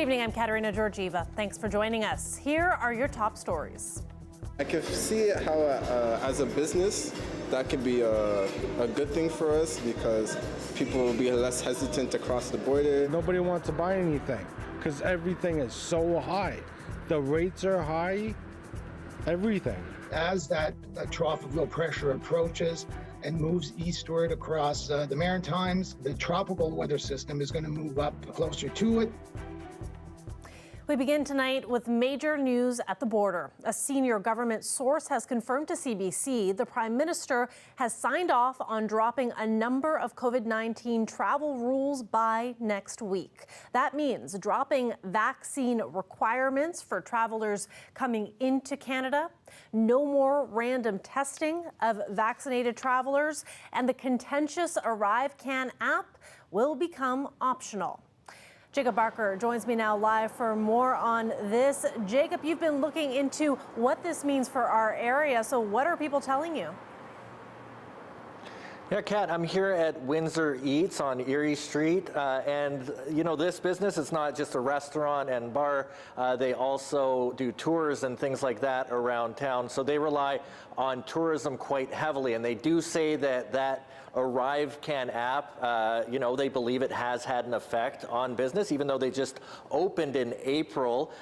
evening, I'm Katerina Georgieva. Thanks for joining us. Here are your top stories. I can see how, as a business, that could be a good thing for us because people will be less hesitant to cross the border. Nobody wants to buy anything because everything is so high. The rates are high, everything. As that trough of low pressure approaches and moves eastward across the Maritimes, the tropical weather system is going to move up closer to it. We begin tonight with major news at the border. A senior government source has confirmed to CBC the Prime Minister has signed off on dropping a number of COVID-19 travel rules by next week. That means dropping vaccine requirements for travelers coming into Canada, no more random testing of vaccinated travelers, and the contentious ArriveCan app will become optional. Jacob Barker joins me now live for more on this. Jacob, you've been looking into what this means for our area. So what are people telling you? Yeah, Kat, I'm here at Windsor Eats on Erie Street, and you know, this business is not just a restaurant and bar. They also do tours and things like that around town, so they rely on tourism quite heavily, and they do say that ArriveCan app, you know, they believe it has had an effect on business, even though they just opened in April.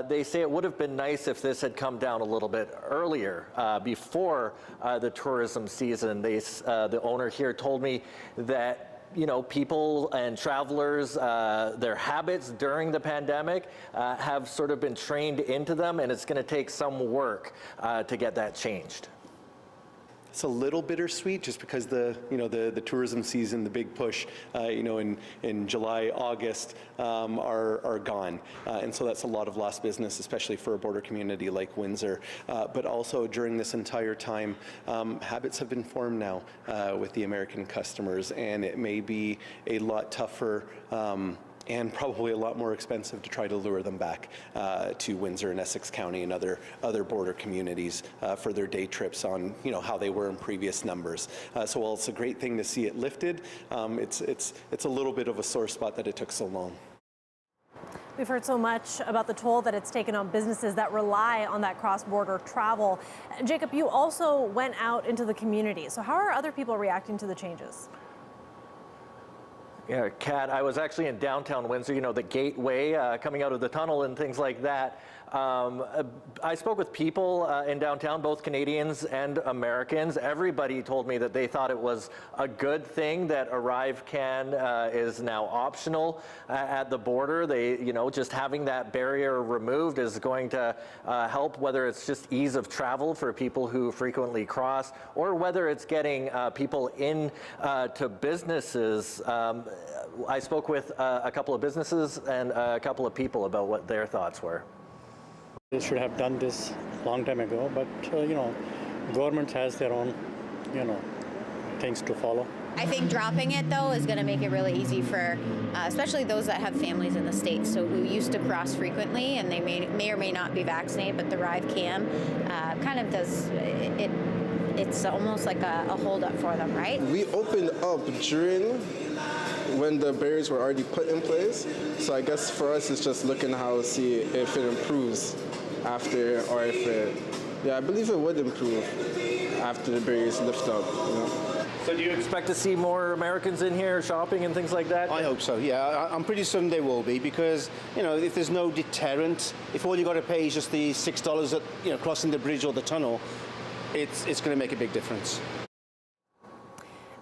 They say it would have been nice if this had come down a little bit earlier, before the tourism season. The owner here told me that, you know, people and travelers, their habits during the pandemic have sort of been trained into them, and it's going to take some work to get that changed. It's a little bittersweet just because the tourism season, the big push, in July, August are gone. And so that's a lot of lost business, especially for a border community like Windsor. But also during this entire time, habits have been formed now with the American customers, and it may be a lot tougher and probably a lot more expensive to try to lure them back to Windsor and Essex County and other border communities for their day trips on, you know, how they were in previous numbers. So while it's a great thing to see it lifted, it's a little bit of a sore spot that it took so long. We've heard so much about the toll that it's taken on businesses that rely on that cross-border travel. Jacob, you also went out into the community. So how are other people reacting to the changes? Yeah, Kat, I was actually in downtown Windsor, you know, the gateway coming out of the tunnel and things like that. I spoke with people in downtown, both Canadians and Americans. Everybody told me that they thought it was a good thing that ArriveCan is now optional at the border. They, you know, just having that barrier removed is going to help, whether it's just ease of travel for people who frequently cross, or whether it's getting people in to businesses. I spoke with a couple of businesses and a couple of people about what their thoughts were. They should have done this long time ago, but you know, government has their own, you know, things to follow. I think dropping it though is going to make it really easy for, especially those that have families in the States, so who used to cross frequently and they may or may not be vaccinated, but the ArriveCan kind of does it. It's almost like a hold-up for them, right? We opened up when the barriers were already put in place. So I guess for us, it's just looking how see if it improves after, or if it, I believe it would improve after the barriers lift up, you know. So do you expect to see more Americans in here shopping and things like that? I hope so, yeah. I'm pretty certain they will be, because, you know, if there's no deterrent, if all you got to pay is just the $6 at, you know, crossing the bridge or the tunnel, it's going to make a big difference.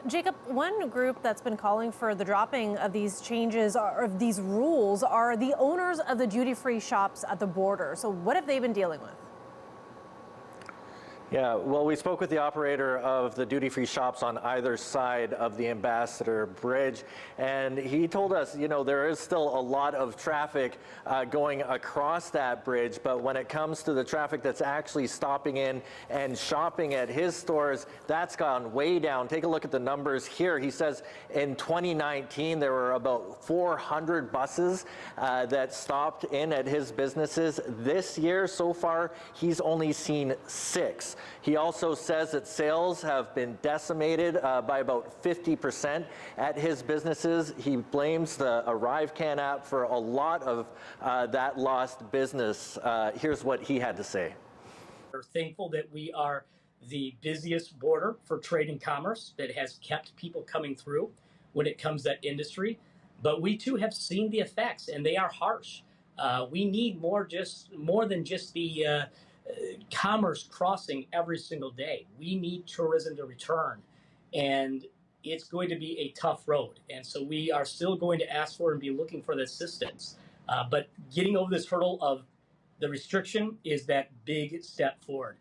Jacob, one group that's been calling for the dropping of these changes or of these rules are the owners of the duty-free shops at the border. So what have they been dealing with? Yeah, well, we spoke with the operator of the duty-free shops on either side of the Ambassador Bridge, and he told us, you know, there is still a lot of traffic going across that bridge, but when it comes to the traffic that's actually stopping in and shopping at his stores, that's gone way down. Take a look at the numbers here. He says in 2019, there were about 400 buses that stopped in at his businesses. This year, so far, he's only seen 6. business. He also says that sales have been decimated by about 50% at his businesses. He blames the ArriveCan app for a lot of that lost business. Here's what he had to say. We're thankful that we are the busiest border for trade and commerce that has kept people coming through when it comes to that industry. But we too have seen the effects, and they are harsh. We need more than just the commerce crossing every single day. We need tourism to return, and it's going to be a tough road. And so we are still going to ask for and be looking for the assistance. But getting over this hurdle of the restriction is that big step forward.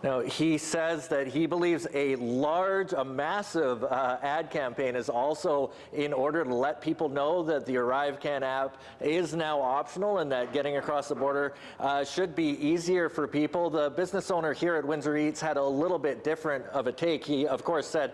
Now, he says that he believes a massive ad campaign is also in order to let people know that the ArriveCan app is now optional and that getting across the border should be easier for people. The business owner here at Windsor Eats had a little bit different of a take. He, of course, said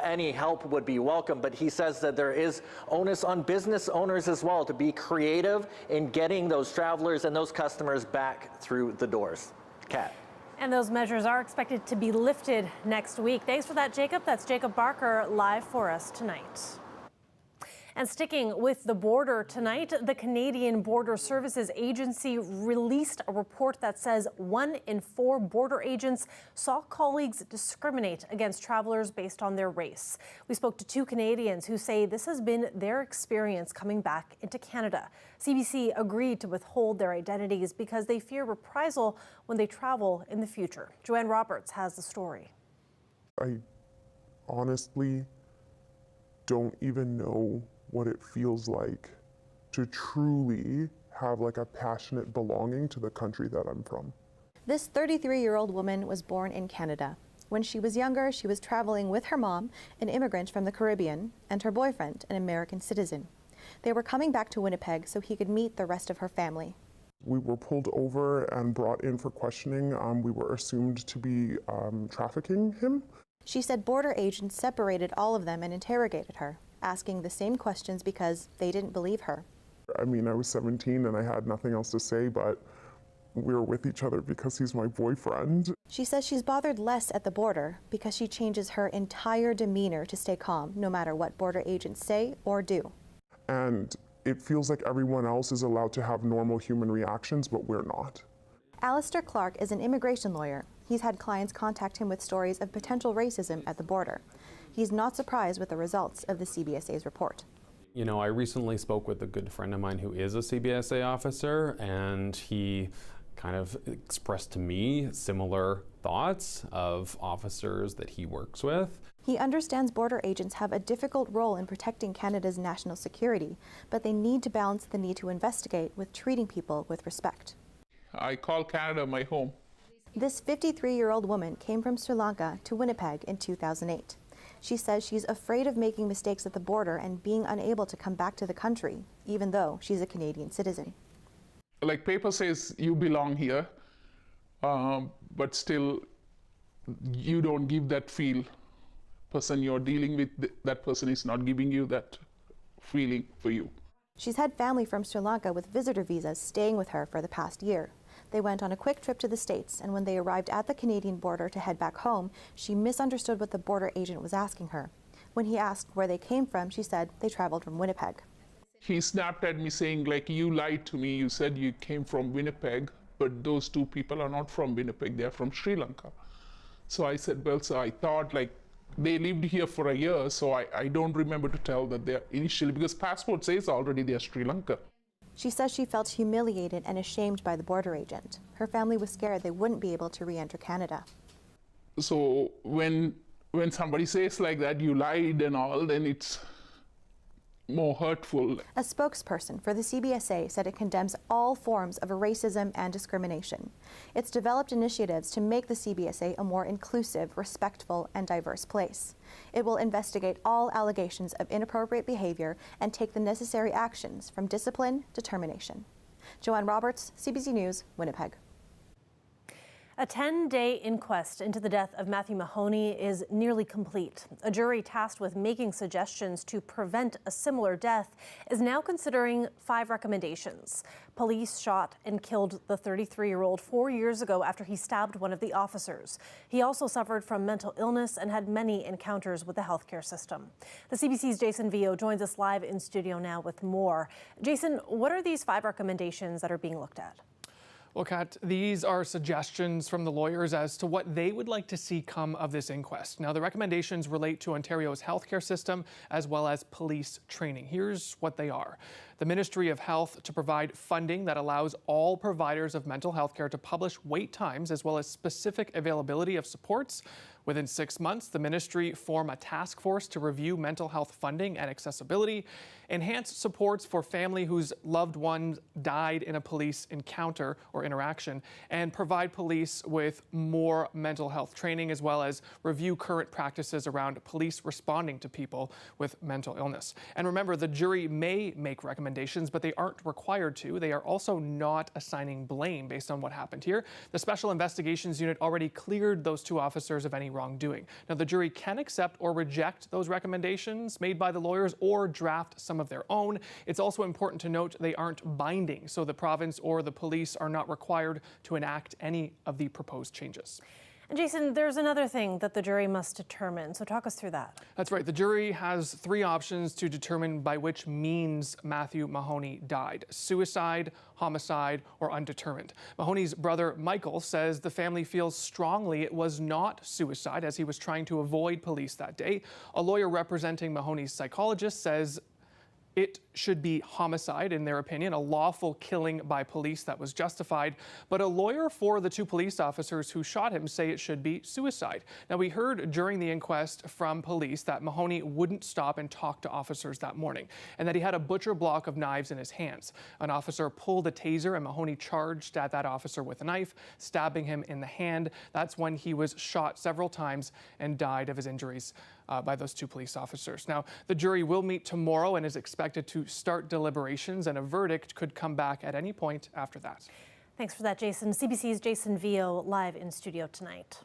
any help would be welcome, but he says that there is onus on business owners as well to be creative in getting those travelers and those customers back through the doors. Kat. And those measures are expected to be lifted next week. Thanks for that, Jacob. That's Jacob Barker live for us tonight. And sticking with the border tonight, the Canadian Border Services Agency released a report that says 1 in 4 border agents saw colleagues discriminate against travelers based on their race. We spoke to 2 Canadians who say this has been their experience coming back into Canada. CBC agreed to withhold their identities because they fear reprisal when they travel in the future. Joanne Roberts has the story. I honestly don't even know what it feels like to truly have like a passionate belonging to the country that I'm from. This 33-year-old woman was born in Canada. When she was younger, she was traveling with her mom, an immigrant from the Caribbean, and her boyfriend, an American citizen. They were coming back to Winnipeg so he could meet the rest of her family. We were pulled over and brought in for questioning. We were assumed to be trafficking him. She said border agents separated all of them and interrogated her, asking the same questions because they didn't believe her. I mean, I was 17 and I had nothing else to say, but we were with each other because he's my boyfriend. She says she's bothered less at the border because she changes her entire demeanor to stay calm, no matter what border agents say or do. And it feels like everyone else is allowed to have normal human reactions, but we're not. Alistair Clark is an immigration lawyer. He's had clients contact him with stories of potential racism at the border. He's not surprised with the results of the CBSA's report. You know, I recently spoke with a good friend of mine who is a CBSA officer, and he kind of expressed to me similar thoughts of officers that he works with. He understands border agents have a difficult role in protecting Canada's national security, but they need to balance the need to investigate with treating people with respect. I call Canada my home. This 53-year-old woman came from Sri Lanka to Winnipeg in 2008. She says she's afraid of making mistakes at the border and being unable to come back to the country, even though she's a Canadian citizen. Like paper says you belong here, but still you don't give that feel. Person you're dealing with, that person is not giving you that feeling for you. She's had family from Sri Lanka with visitor visas staying with her for the past year. They went on a quick trip to the States, and when they arrived at the Canadian border to head back home, she misunderstood what the border agent was asking her. When he asked where they came from, she said they traveled from Winnipeg. He snapped at me saying, like, you lied to me. You said you came from Winnipeg, but those 2 people are not from Winnipeg. They're from Sri Lanka. So I said, well, so I thought, like, they lived here for a year, so I don't remember to tell that they're initially, because passport says already they're Sri Lanka. She says she felt humiliated and ashamed by the border agent. Her family was scared they wouldn't be able to re-enter Canada. So when somebody says like that, you lied and all, then it's more hurtful. A spokesperson for the CBSA said it condemns all forms of racism and discrimination. It's developed initiatives to make the CBSA a more inclusive, respectful, and diverse place. It will investigate all allegations of inappropriate behavior and take the necessary actions from discipline to termination. Joanne Roberts, CBC News, Winnipeg. A 10-day inquest into the death of Matthew Mahoney is nearly complete. A jury tasked with making suggestions to prevent a similar death is now considering 5 recommendations. Police shot and killed the 33-year-old 4 years ago after he stabbed one of the officers. He also suffered from mental illness and had many encounters with the healthcare system. The CBC's Jason Vio joins us live in studio now with more. Jason, what are these 5 recommendations that are being looked at? Well, Kat, these are suggestions from the lawyers as to what they would like to see come of this inquest. Now, the recommendations relate to Ontario's healthcare system as well as police training. Here's what they are. The Ministry of Health to provide funding that allows all providers of mental health care to publish wait times as well as specific availability of supports. Within 6 months, the ministry form a task force to review mental health funding and accessibility, enhance supports for family whose loved ones died in a police encounter or interaction, and provide police with more mental health training as well as review current practices around police responding to people with mental illness. And remember, the jury may make recommendations, but they aren't required to. They are also not assigning blame based on what happened here. The Special Investigations Unit already cleared those 2 officers of any wrongdoing. Now, the jury can accept or reject those recommendations made by the lawyers or draft some of their own. It's also important to note they aren't binding, so the province or the police are not required to enact any of the proposed changes. And Jason, there's another thing that the jury must determine, so talk us through that. That's right. The jury has 3 options to determine by which means Matthew Mahoney died: suicide, homicide, or undetermined. Mahoney's brother Michael says the family feels strongly it was not suicide as he was trying to avoid police that day. A lawyer representing Mahoney's psychologist says it should be homicide, in their opinion, a lawful killing by police that was justified. But a lawyer for the 2 police officers who shot him say it should be suicide. Now, we heard during the inquest from police that Mahoney wouldn't stop and talk to officers that morning, and that he had a butcher block of knives in his hands. An officer pulled a taser, and Mahoney charged at that officer with a knife, stabbing him in the hand. That's when he was shot several times and died of his injuries by those 2 police officers. Now, the jury will meet tomorrow and is expected to start deliberations, and a verdict could come back at any point after that. Thanks for that, Jason. CBC's Jason Vio live in studio tonight.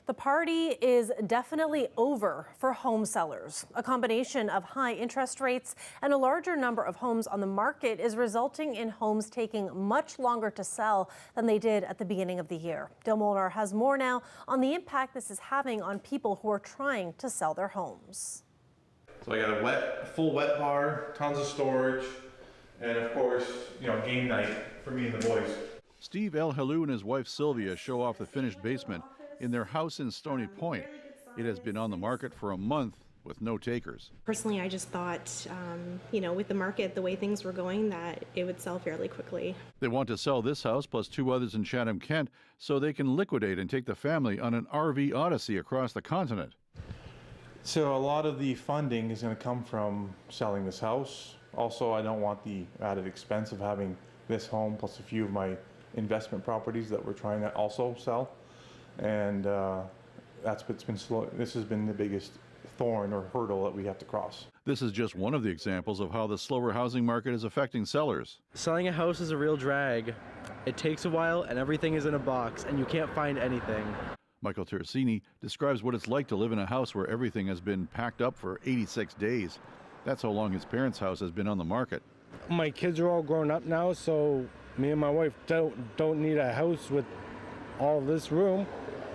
The party is definitely over for home sellers. A combination of high interest rates and a larger number of homes on the market is resulting in homes taking much longer to sell than they did at the beginning of the year. Dale Molnar has more now on the impact this is having on people who are trying to sell their homes. So I got a full wet bar, tons of storage, and of course, game night for me and the boys. Steve El Halou and his wife Sylvia show off the finished basement in their house in Stony Point. It has been on the market for a month with no takers. Personally, I just thought, with the market, the way things were going, that it would sell fairly quickly. They want to sell this house plus 2 others in Chatham-Kent so they can liquidate and take the family on an RV odyssey across the continent. So a lot of the funding is going to come from selling this house. Also, I don't want the added expense of having this home plus a few of my investment properties that we're trying to also sell. And that's what's been slow. This has been the biggest thorn or hurdle that we have to cross. This is just one of the examples of how the slower housing market is affecting sellers. Selling a house is a real drag. It takes a while and everything is in a box and you can't find anything. Michael Teresini describes what it's like to live in a house where everything has been packed up for 86 days. That's how long his parents' house has been on the market. My kids are all grown up now, so me and my wife don't need a house with all this room.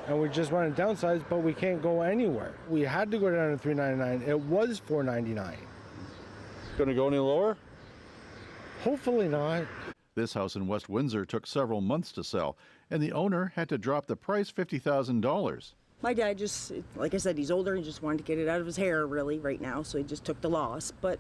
And we just want to downsize, but we can't go anywhere. We had to go down to $399. It was $499. Going to go any lower? Hopefully not. This house in West Windsor took several months to sell, and the owner had to drop the price $50,000. My dad just, like I said, he's older and just wanted to get it out of his hair really right now, so he just took the loss. But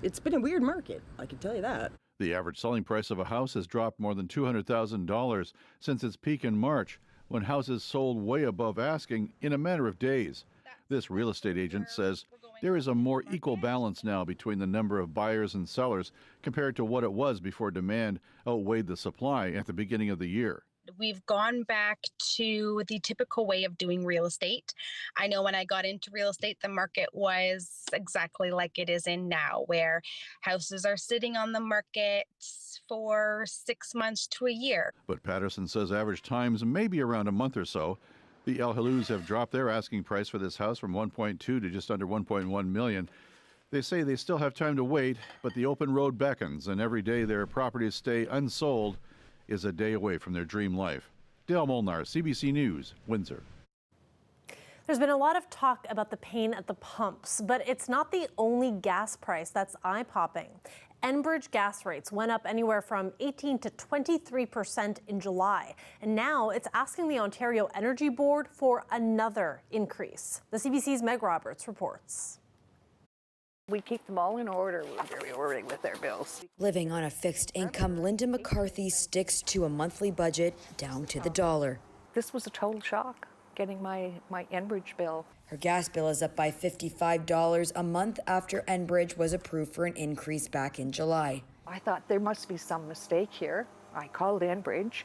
it's been a weird market, I can tell you that. The average selling price of a house has dropped more than $200,000 since its peak in March, when houses sold way above asking in a matter of days. This real estate agent says there is a more equal balance now between the number of buyers and sellers compared to what it was before demand outweighed the supply at the beginning of the year. we've gone back to the typical way of doing real estate. I know when I got into real estate, the market was exactly like it is in now, where houses are sitting on the market for 6 months to a year. But Patterson says average times may be around a month or so. The El Halous have dropped their asking price for this house from 1.2 to just under 1.1 million. They say they still have time to wait, but the open road beckons, and every day their properties stay unsold is a day away from their dream life. Dale Molnar, CBC News, Windsor. There's been a lot of talk about the pain at the pumps, but it's not the only gas price that's eye-popping. Enbridge gas rates went up anywhere from 18 to 23% in July, and now it's asking the Ontario Energy Board for another increase. The CBC's Meg Roberts reports. We keep them all in order. We're very orderly with their bills. Living on a fixed income, Linda McCarthy sticks to a monthly budget down to the dollar. This was a total shock, getting my Enbridge bill. Her gas bill is up by $55 a month after Enbridge was approved for an increase back in July. I thought there must be some mistake here. I called Enbridge.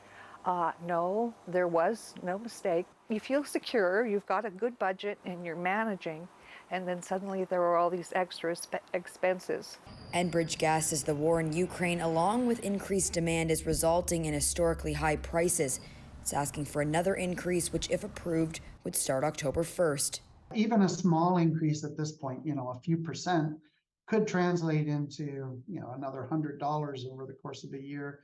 No, there was no mistake. You feel secure, you've got a good budget, and you're managing, and then suddenly there are all these extra expenses. Enbridge gas says the war in Ukraine, along with increased demand, is resulting in historically high prices. It's asking for another increase, which, if approved, would start October 1st. Even a small increase at this point, a few percent, could translate into, another $100 over the course of the year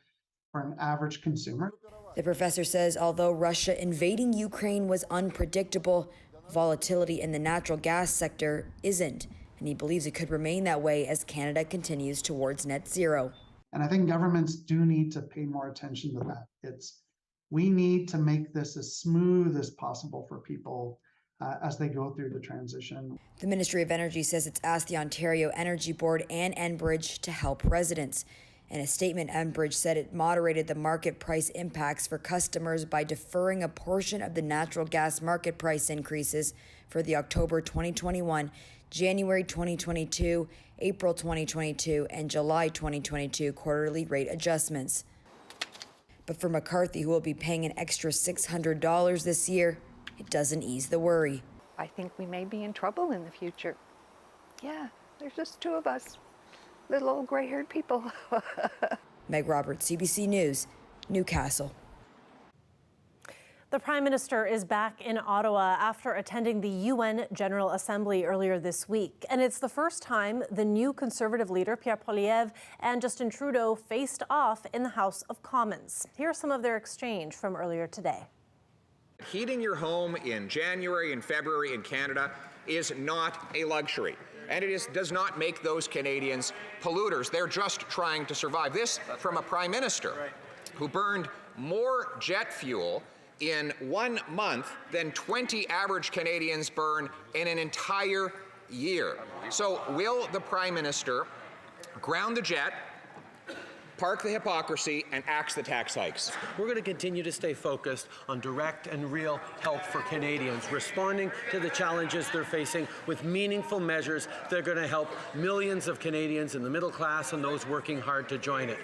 for an average consumer. The professor says although Russia invading Ukraine was unpredictable, volatility in the natural gas sector isn't, and he believes it could remain that way as Canada continues towards net zero. And I think governments do need to pay more attention to that. We need to make this as smooth as possible for people as they go through the transition. The Ministry of Energy says it's asked the Ontario Energy Board and Enbridge to help residents. In a statement, Enbridge said it moderated the market price impacts for customers by deferring a portion of the natural gas market price increases for the October 2021, January 2022, April 2022, and July 2022 quarterly rate adjustments. But for McCarthy, who will be paying an extra $600 this year, it doesn't ease the worry. I think we may be in trouble in the future. Yeah, there's just two of us, little old gray-haired people. Meg Roberts, CBC News, Newcastle. The Prime Minister is back in Ottawa after attending the UN General Assembly earlier this week. And it's the first time the new Conservative leader, Pierre Poilievre, and Justin Trudeau faced off in the House of Commons. Here's some of their exchange from earlier today. Heating your home in January and February in Canada is not a luxury. And it does not make those Canadians polluters. They're just trying to survive. This from a Prime Minister who burned more jet fuel in 1 month than 20 average Canadians burn in an entire year. So will the Prime Minister ground the jet, park the hypocrisy, and axe the tax hikes? We're going to continue to stay focused on direct and real help for Canadians, responding to the challenges they're facing with meaningful measures that are going to help millions of Canadians in the middle class and those working hard to join it.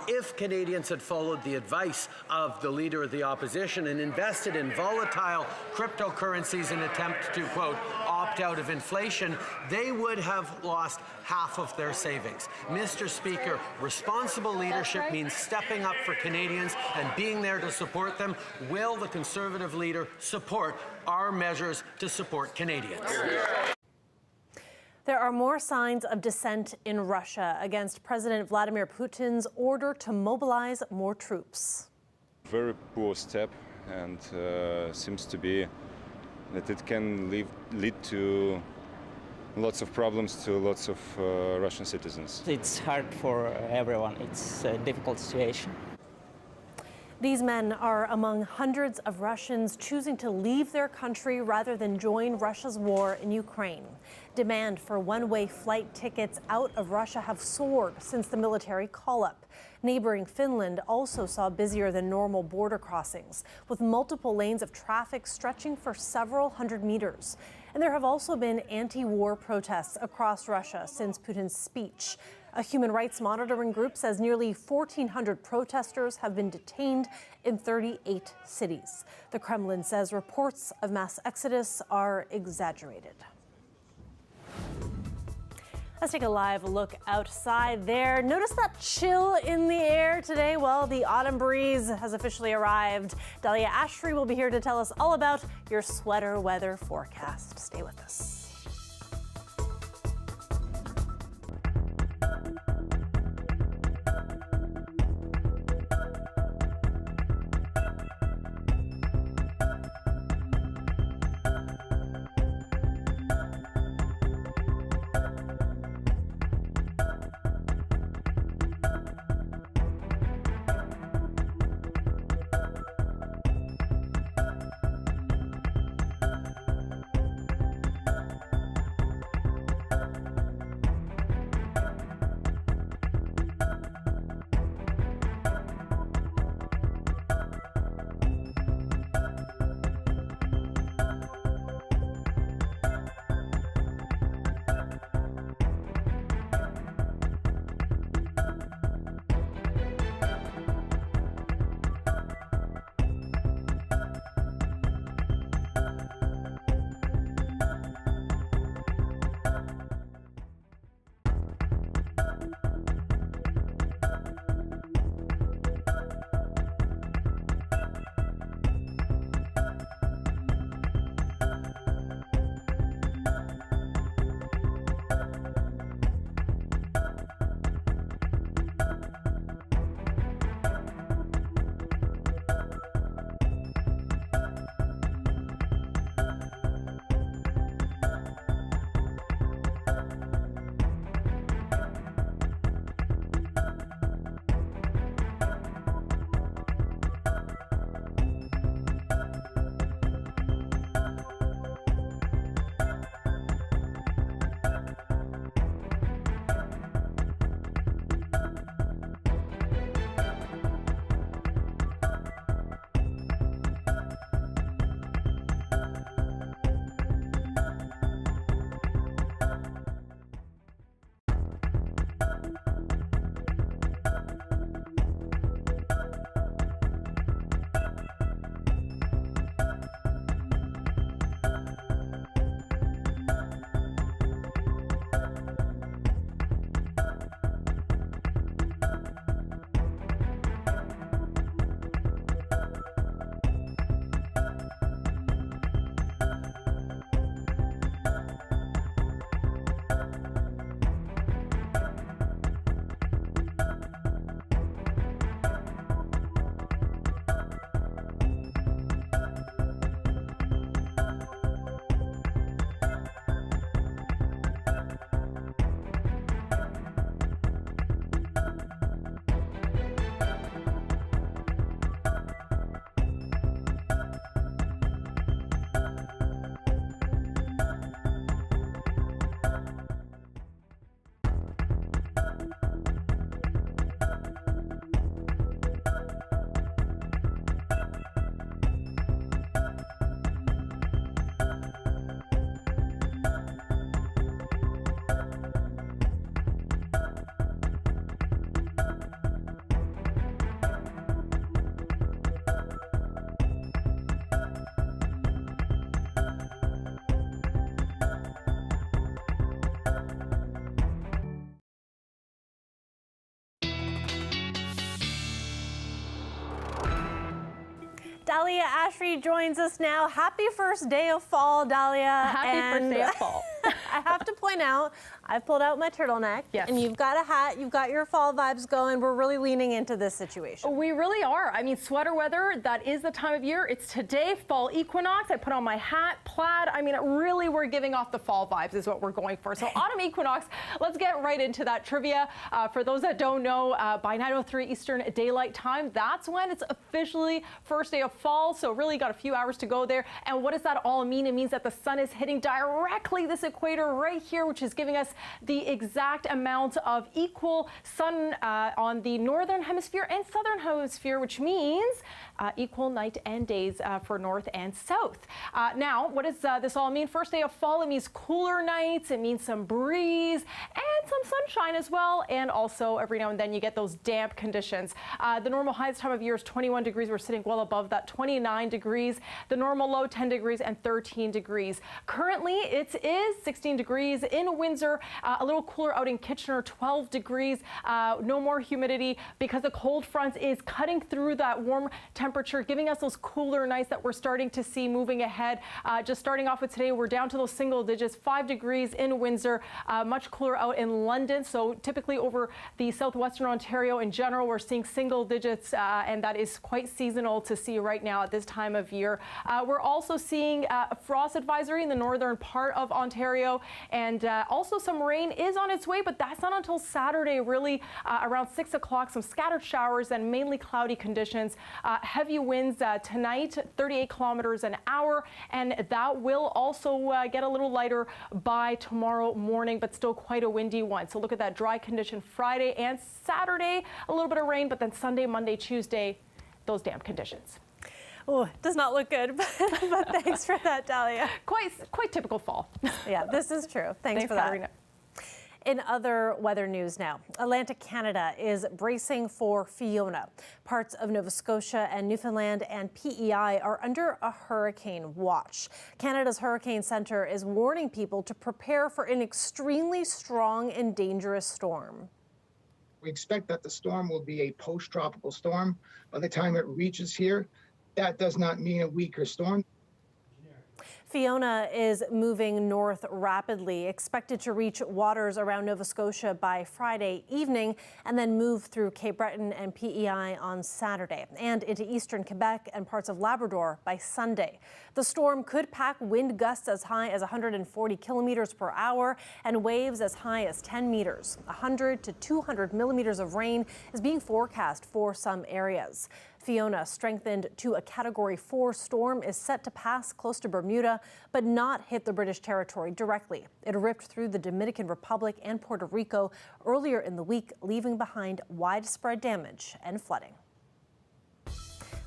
If Canadians had followed the advice of the Leader of the Opposition and invested in volatile cryptocurrencies in an attempt to, quote, opt out of inflation, they would have lost half of their savings. Mr. Speaker, responsible leadership means stepping up for Canadians and being there to support them. Will the Conservative leader support our measures to support Canadians? There are more signs of dissent in Russia against President Vladimir Putin's order to mobilize more troops. Very poor step, and seems to be that it can lead to lots of problems to lots of Russian citizens. It's hard for everyone. It's a difficult situation. These men are among hundreds of Russians choosing to leave their country rather than join Russia's war in Ukraine. Demand for one-way flight tickets out of Russia have soared since the military call-up. Neighboring Finland also saw busier than normal border crossings, with multiple lanes of traffic stretching for several hundred meters. And there have also been anti-war protests across Russia since Putin's speech. A human rights monitoring group says nearly 1,400 protesters have been detained in 38 cities. The Kremlin says reports of mass exodus are exaggerated. Let's take a live look outside there. Notice that chill in the air today? Well, the autumn breeze has officially arrived. Dahlia Ashtree will be here to tell us all about your sweater weather forecast. Stay with us. Dahlia Ashtree joins us now. Happy first day of fall, Dahlia. Happy first day of fall. I have to point out, I've pulled out my turtleneck. Yes. And you've got a hat, you've got your fall vibes going. We're really leaning into this situation. We really are. I mean, sweater weather, that is the time of year. It's today, fall equinox. I put on my hat, plaid. I mean, really, we're giving off the fall vibes is what we're going for. So autumn equinox, let's get right into that trivia. For those that don't know, by 9:03 Eastern Daylight Time, that's when it's officially first day of fall. So really got a few hours to go there. And what does that all mean? It means that the sun is hitting directly this equator right here, which is giving us the exact amount of equal sun on the northern hemisphere and southern hemisphere, which means equal night and days for north and south. Now, what does this all mean? First day of fall, it means cooler nights, it means some breeze and some sunshine as well. And also every now and then you get those damp conditions. The normal high this time of year is 21 degrees. We're sitting well above that, 29 degrees. The normal low 10 degrees and 13 degrees. Currently it is 16 degrees in Windsor, a little cooler out in Kitchener, 12 degrees. No more humidity because the cold front is cutting through that warm temperature, giving us those cooler nights that we're starting to see moving ahead. Just starting off with today, we're down to those single digits, 5 degrees in Windsor, much cooler out in London. So typically over the southwestern Ontario in general, we're seeing single digits, and that is quite seasonal to see right now at this time of year. We're also seeing a frost advisory in the northern part of Ontario, and also some rain is on its way, but that's not until Saturday, really around 6 o'clock. Some scattered showers and mainly cloudy conditions. Heavy winds tonight, 38 kilometers an hour, and that will also get a little lighter by tomorrow morning, but still quite a windy one. So look at that dry condition Friday and Saturday, a little bit of rain, but then Sunday, Monday, Tuesday, those damp conditions. Oh, does not look good, but thanks for that, Dahlia. Quite typical fall. Yeah, this is true. Thanks for that. Katarina. In other weather news now, Atlantic Canada is bracing for Fiona. Parts of Nova Scotia and Newfoundland and PEI are under a hurricane watch. Canada's Hurricane Centre is warning people to prepare for an extremely strong and dangerous storm. We expect that the storm will be a post-tropical storm. By the time it reaches here, that does not mean a weaker storm. Fiona is moving north rapidly, expected to reach waters around Nova Scotia by Friday evening and then move through Cape Breton and PEI on Saturday and into eastern Quebec and parts of Labrador by Sunday. The storm could pack wind gusts as high as 140 kilometers per hour and waves as high as 10 meters. 100 to 200 millimeters of rain is being forecast for some areas. Fiona, strengthened to a Category 4 storm, is set to pass close to Bermuda, but not hit the British territory directly. It ripped through the Dominican Republic and Puerto Rico earlier in the week, leaving behind widespread damage and flooding.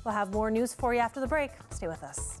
We'll have more news for you after the break. Stay with us.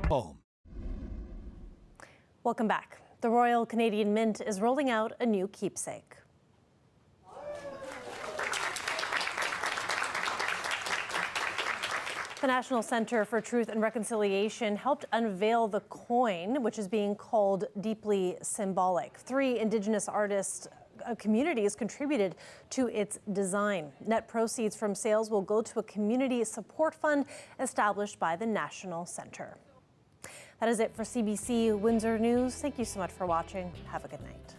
Boom. Welcome back. The Royal Canadian Mint is rolling out a new keepsake. The National Centre for Truth and Reconciliation helped unveil the coin, which is being called Deeply Symbolic. 3 Indigenous artists communities contributed to its design. Net proceeds from sales will go to a community support fund established by the National Centre. That is it for CBC Windsor News. Thank you so much for watching. Have a good night.